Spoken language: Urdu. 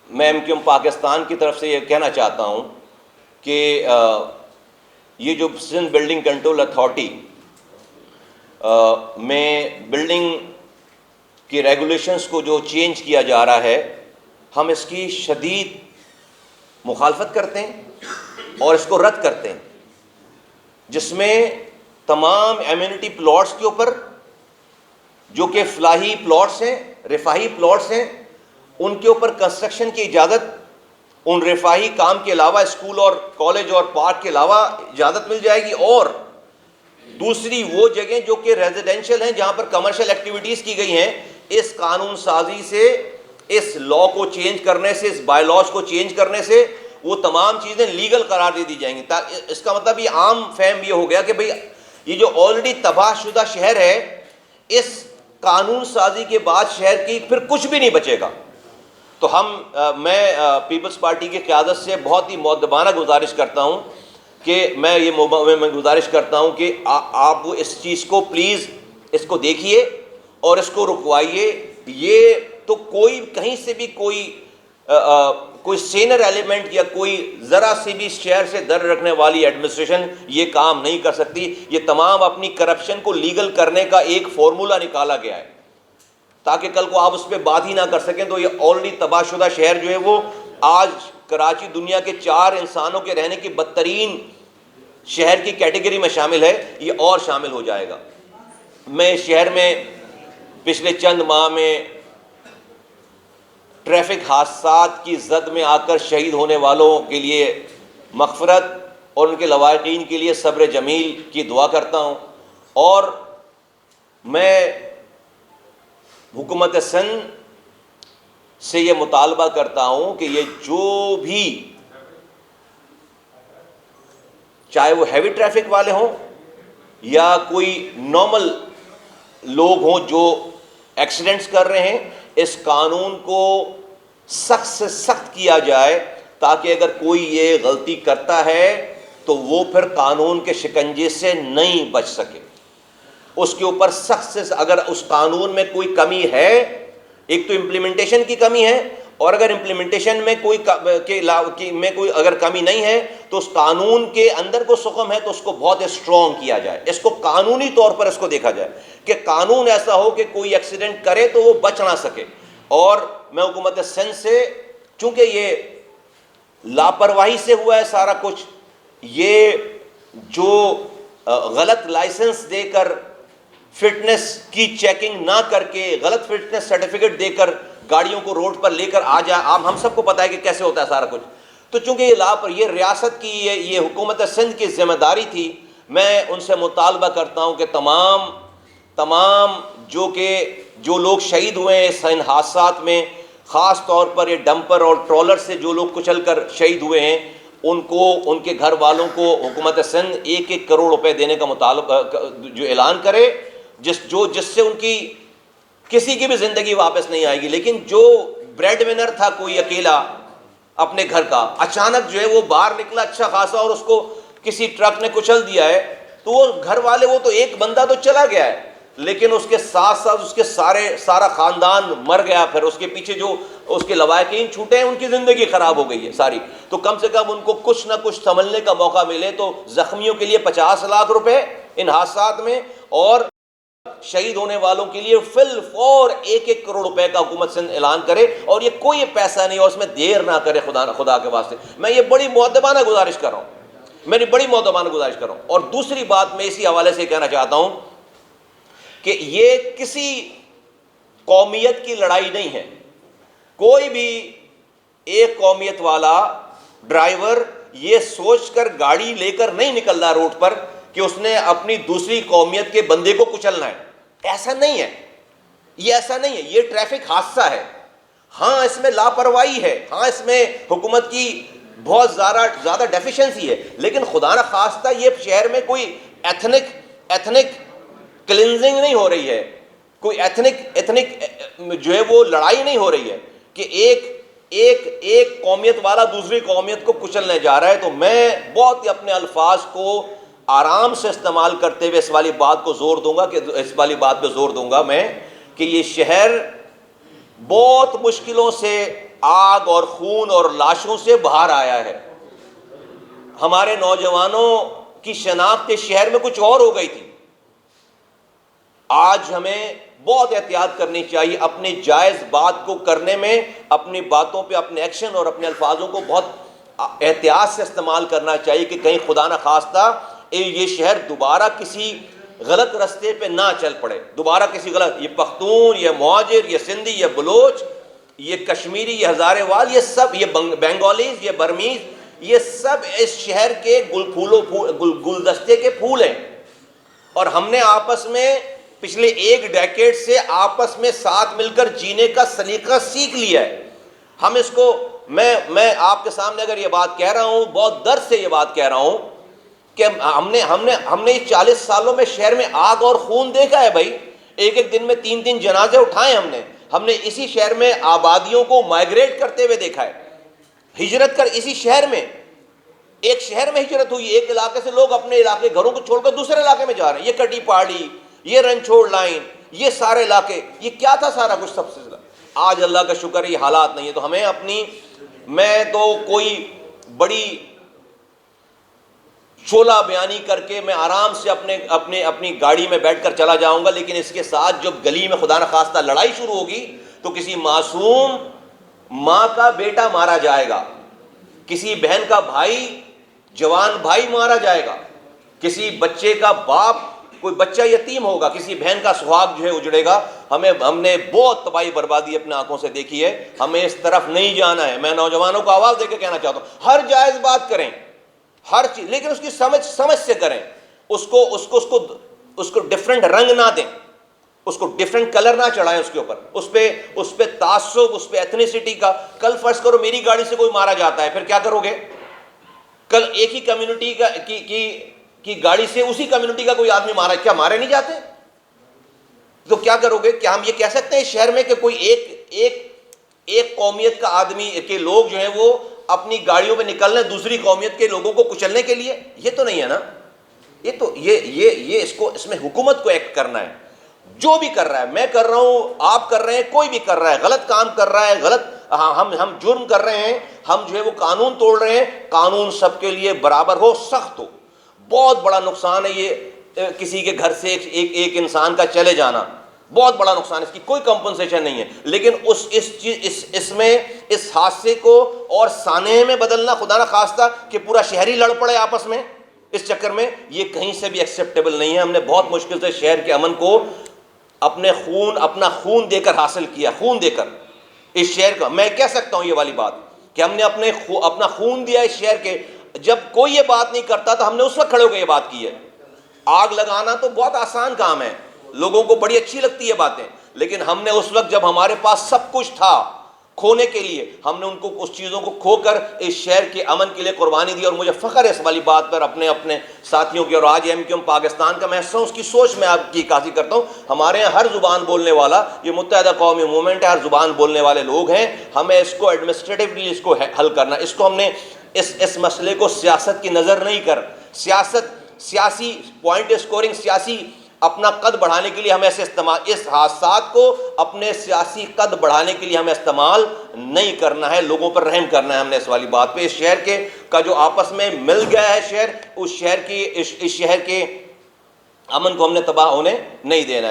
میں MQM پاکستان کی طرف سے یہ کہنا چاہتا ہوں کہ یہ جو سندھ بلڈنگ کنٹرول اتھارٹی میں بلڈنگ کی ریگولیشنز کو جو چینج کیا جا رہا ہے، ہم اس کی شدید مخالفت کرتے ہیں اور اس کو رد کرتے ہیں، جس میں تمام ایمینٹی پلاٹس کے اوپر جو کہ فلاحی پلاٹس ہیں، رفاہی پلاٹس ہیں، ان کے اوپر کنسٹرکشن کی اجازت ان رفاہی کام کے علاوہ اسکول اور کالج اور پارک کے علاوہ اجازت مل جائے گی، اور دوسری وہ جگہیں جو کہ ریزیڈینشل ہیں جہاں پر کمرشل ایکٹیویٹیز کی گئی ہیں، اس قانون سازی سے، اس لا کو چینج کرنے سے، اس بائی لاز کو چینج کرنے سے وہ تمام چیزیں لیگل قرار دے دی جائیں گی۔ اس کا مطلب یہ عام فہم یہ ہو گیا کہ بھئی یہ جو آلریڈی تباہ شدہ شہر ہے، اس قانون سازی کے بعد شہر کی پھر کچھ بھی نہیں بچے گا۔ تو میں پیپلز پارٹی کی قیادت سے بہت ہی مؤدبانہ گزارش کرتا ہوں کہ میں گزارش کرتا ہوں کہ آپ اس چیز کو پلیز اس کو دیکھیے اور اس کو رکوائیے۔ یہ تو کوئی کہیں سے بھی کوئی سینئر ایلیمنٹ یا کوئی ذرا سی بھی شہر سے در رکھنے والی ایڈمنسٹریشن یہ کام نہیں کر سکتی۔ یہ تمام اپنی کرپشن کو لیگل کرنے کا ایک فارمولہ نکالا گیا ہے تاکہ کل کو آپ اس پہ بات ہی نہ کر سکیں۔ تو یہ آلریڈی تباہ شدہ شہر جو ہے وہ آج کراچی دنیا کے 4 انسانوں کے رہنے کی بدترین شہر کی کیٹیگری میں شامل ہے، یہ اور شامل ہو جائے گا۔ میں شہر میں پچھلے چند ماہ میں ٹریفک حادثات کی زد میں آ کر شہید ہونے والوں کے لیے مغفرت اور ان کے لواحقین کے لیے صبر جمیل کی دعا کرتا ہوں، اور میں حکومت سندھ سے یہ مطالبہ کرتا ہوں کہ یہ جو بھی، چاہے وہ ہیوی ٹریفک والے ہوں یا کوئی نارمل لوگ ہوں جو ایکسیڈنٹس کر رہے ہیں، اس قانون کو سخت سے سخت کیا جائے تاکہ اگر کوئی یہ غلطی کرتا ہے تو وہ پھر قانون کے شکنجے سے نہیں بچ سکے۔ اس کے اوپر سخت سے، اگر اس قانون میں کوئی کمی ہے، ایک تو امپلیمنٹیشن کی کمی ہے، اور اگر امپلیمنٹیشن میں کوئی اگر کمی نہیں ہے تو اس قانون کے اندر کو سقم ہے تو اس کو بہت اسٹرانگ کیا جائے، اس کو قانونی طور پر اس کو دیکھا جائے کہ قانون ایسا ہو کہ کوئی ایکسیڈنٹ کرے تو وہ بچ نہ سکے۔ اور میں حکومت سندھ سے، چونکہ یہ لاپرواہی سے ہوا ہے سارا کچھ، یہ جو غلط لائسنس دے کر، فٹنس کی چیکنگ نہ کر کے، غلط فٹنس سرٹیفکیٹ دے کر گاڑیوں کو روڈ پر لے کر آ جائے، ہم سب کو پتہ ہے کہ کیسے ہوتا ہے سارا کچھ۔ تو چونکہ یہ ریاست کی، یہ حکومت سندھ کی ذمہ داری تھی، میں ان سے مطالبہ کرتا ہوں کہ تمام جو لوگ شہید ہوئے ہیں اس حادثات میں، خاص طور پر یہ ڈمپر اور ٹرالر سے جو لوگ کچل کر شہید ہوئے ہیں، ان کو، ان کے گھر والوں کو حکومت سندھ 1-1 کروڑ روپے دینے کا مطالبہ جو اعلان کرے، جس سے ان کی کسی کی بھی زندگی واپس نہیں آئے گی۔ لیکن جو بریڈ ونر تھا کوئی اکیلا اپنے گھر کا، اچانک جو ہے وہ باہر نکلا اچھا خاصا اور اس کو کسی ٹرک نے کچل دیا ہے، تو وہ گھر والے، وہ تو ایک بندہ تو چلا گیا ہے، لیکن اس کے ساتھ ساتھ اس کے سارا خاندان مر گیا، پھر اس کے پیچھے جو اس کے لواحقین چھوٹے ہیں ان کی زندگی خراب ہو گئی ہے ساری۔ تو کم سے کم ان کو کچھ نہ کچھ سنبھلنے کا موقع ملے۔ تو زخمیوں کے لیے 50 لاکھ روپے ان حادثات میں، اور شہید ہونے والوں کے لیے فی الفور 1-1 کروڑ روپے کا حکومت سندھ اعلان کرے، اور یہ کوئی پیسہ نہیں اور اس میں دیر نہ کرے، خدا کے واسطے۔ میں یہ بڑی مؤدبانہ گزارش کر رہا ہوں، اور دوسری بات میں اسی حوالے سے کہنا چاہتا ہوں کہ یہ کسی قومیت کی لڑائی نہیں ہے۔ کوئی بھی ایک قومیت والا ڈرائیور یہ سوچ کر گاڑی لے کر نہیں نکل رہا روڈ پر کہ اس نے اپنی دوسری قومیت کے بندے کو کچلنا ہے، ایسا نہیں ہے، یہ ٹریفک حادثہ ہے۔ ہاں اس میں لاپرواہی ہے، ہاں اس میں حکومت کی بہت زیادہ ڈیفیشنسی ہے، لیکن خدا نہ خواستہ یہ شہر میں کوئی ایتھنک کلینزنگ نہیں ہو رہی ہے، کوئی ایتھنک جو ہے وہ لڑائی نہیں ہو رہی ہے کہ ایک قومیت والا دوسری قومیت کو کچلنے جا رہا ہے۔ تو میں بہت ہی اپنے الفاظ کو آرام سے استعمال کرتے ہوئے اس والی بات پہ زور دوں گا میں کہ یہ شہر بہت مشکلوں سے آگ اور خون اور لاشوں سے باہر آیا ہے. ہمارے نوجوانوں کی شناخت اس شہر میں کچھ اور ہو گئی تھی. آج ہمیں بہت احتیاط کرنی چاہیے اپنے جائز بات کو کرنے میں، اپنی باتوں پہ اپنے ایکشن اور اپنے الفاظوں کو بہت احتیاط سے استعمال کرنا چاہیے کہ کہیں خدا نہ خواستہ یہ شہر دوبارہ کسی غلط رستے پہ نہ چل پڑے. دوبارہ کسی غلط، یہ پختون، یہ مہاجر، یہ سندھی، یہ بلوچ، یہ کشمیری، یہ ہزارے وال، یہ سب، یہ بنگالیز، یہ برمیز، یہ سب اس شہر کے گلدستے کے پھول ہیں. اور ہم نے آپس میں پچھلے ایک ڈیکیڈ سے آپس میں ساتھ مل کر جینے کا سلیقہ سیکھ لیا ہے. ہم اس کو، میں آپ کے سامنے اگر یہ بات کہہ رہا ہوں، بہت درد سے یہ بات کہہ رہا ہوں کہ ہم نے 40 سالوں میں شہر میں آگ اور خون دیکھا ہے بھائی. ایک دن میں 3 جنازے اٹھائے ہم نے اسی شہر میں آبادیوں کو مائگریٹ کرتے ہوئے دیکھا ہے، ہجرت کر اسی شہر میں، ایک شہر میں ہجرت ہوئی، ایک علاقے سے لوگ اپنے علاقے گھروں کو چھوڑ کر دوسرے علاقے میں جا رہے ہیں. یہ کٹی پہاڑی، یہ رنچھوڑ لائن، یہ سارے علاقے، یہ کیا تھا سارا کچھ سب سے. آج اللہ کا شکر یہ حالات نہیں ہے. تو ہمیں میں تو کوئی بڑی شعلہ بیانی کر کے میں آرام سے اپنی گاڑی میں بیٹھ کر چلا جاؤں گا، لیکن اس کے ساتھ جب گلی میں خدا نخواستہ لڑائی شروع ہوگی تو کسی معصوم ماں کا بیٹا مارا جائے گا، کسی بہن کا بھائی، جوان بھائی مارا جائے گا، کسی بچے کا باپ، کوئی بچہ یتیم ہوگا، کسی بہن کا سہاگ جو ہے اجڑے گا. ہم نے بہت تباہی بربادی اپنے آنکھوں سے دیکھی ہے. ہمیں اس طرف نہیں جانا ہے. میں نوجوانوں کو آواز دے کے کہنا چاہتا ہوں، ہر جائز بات کریں، ہر چیز، لیکن اس کی سمجھ سے کریں. اس کو ڈفرنٹ رنگ نہ دیں، اس کو ڈفرنٹ کلر نہ چڑھائیں اس کے اوپر، اس پہ تعصب، اس پہ ایتھنیسٹی کا. کل فرض کرو میری گاڑی سے کوئی مارا جاتا ہے، پھر کیا کرو گے؟ کل ایک ہی کمیونٹی کی گاڑی سے اسی کمیونٹی کا کوئی آدمی مارا، کیا مارے نہیں جاتے؟ تو کیا کرو گے؟ کیا ہم یہ کہہ سکتے ہیں شہر میں کہ کوئی ایک قومیت کا آدمی کے لوگ جو ہیں وہ اپنی گاڑیوں پہ نکل رہے ہیں دوسری قومیت کے لوگوں کو کچلنے کے لیے؟ یہ تو نہیں ہے نا. اس میں حکومت کو ایکٹ کرنا ہے. جو بھی کر رہا ہے، میں کر رہا ہوں، آپ کر رہے ہیں، کوئی بھی کر رہا ہے، غلط کام کر رہا ہے، ہم جرم کر رہے ہیں، ہم جو ہے وہ قانون توڑ رہے ہیں. قانون سب کے لیے برابر ہو، سخت ہو. بہت بڑا نقصان ہے یہ کسی کے گھر سے ایک انسان کا چلے جانا، بہت بڑا نقصان ہے. اس کی کوئی کمپنسیشن نہیں ہے. لیکن اس حادثے کو اور سانحے میں بدلنا، خدا نہ خواستہ کہ پورا شہری لڑ پڑے آپس میں اس چکر میں، یہ کہیں سے بھی ایکسیپٹیبل نہیں ہے. ہم نے بہت مشکل سے شہر کے امن کو اپنا خون دے کر حاصل کیا، خون دے کر اس شہر کا. میں کہہ سکتا ہوں یہ والی بات کہ ہم نے اپنا خون دیا اس شہر کے. جب کوئی یہ بات نہیں کرتا تو ہم نے اس وقت کھڑے ہو کے یہ بات کی ہے. آگ لگانا تو بہت آسان کام ہے، لوگوں کو بڑی اچھی لگتی ہے باتیں، لیکن ہم نے اس وقت جب ہمارے پاس سب کچھ تھا کھونے کے لیے، ہم نے اس چیزوں کو کھو کر اس شہر کے امن کے لیے قربانی دی. اور مجھے فخر ہے اس والی بات پر اپنے ساتھیوں کی. اور آج ایم پاکستان کا میں حصہ ہوں، اس کی سوچ میں آپ کی عکاسی کرتا ہوں. ہمارے یہاں ہر زبان بولنے والا، یہ متحدہ قومی موومنٹ ہے، ہر زبان بولنے والے لوگ ہیں. ہمیں اس کو ایڈمنسٹریٹولی اس کو حل کرنا. اس کو ہم نے اس مسئلے کو سیاست کی نظر نہیں کر، سیاسی پوائنٹ اسکورنگ، سیاسی اپنا قد بڑھانے کے لیے ہمیں اس حادثات کو اپنے سیاسی قد بڑھانے کے لیے ہمیں استعمال نہیں کرنا ہے. لوگوں پر رحم کرنا ہے ہم نے اس والی بات پہ. اس شہر کا جو آپس میں مل گیا ہے شہر، اس شہر کے امن کو ہم نے تباہ ہونے نہیں دینا ہے.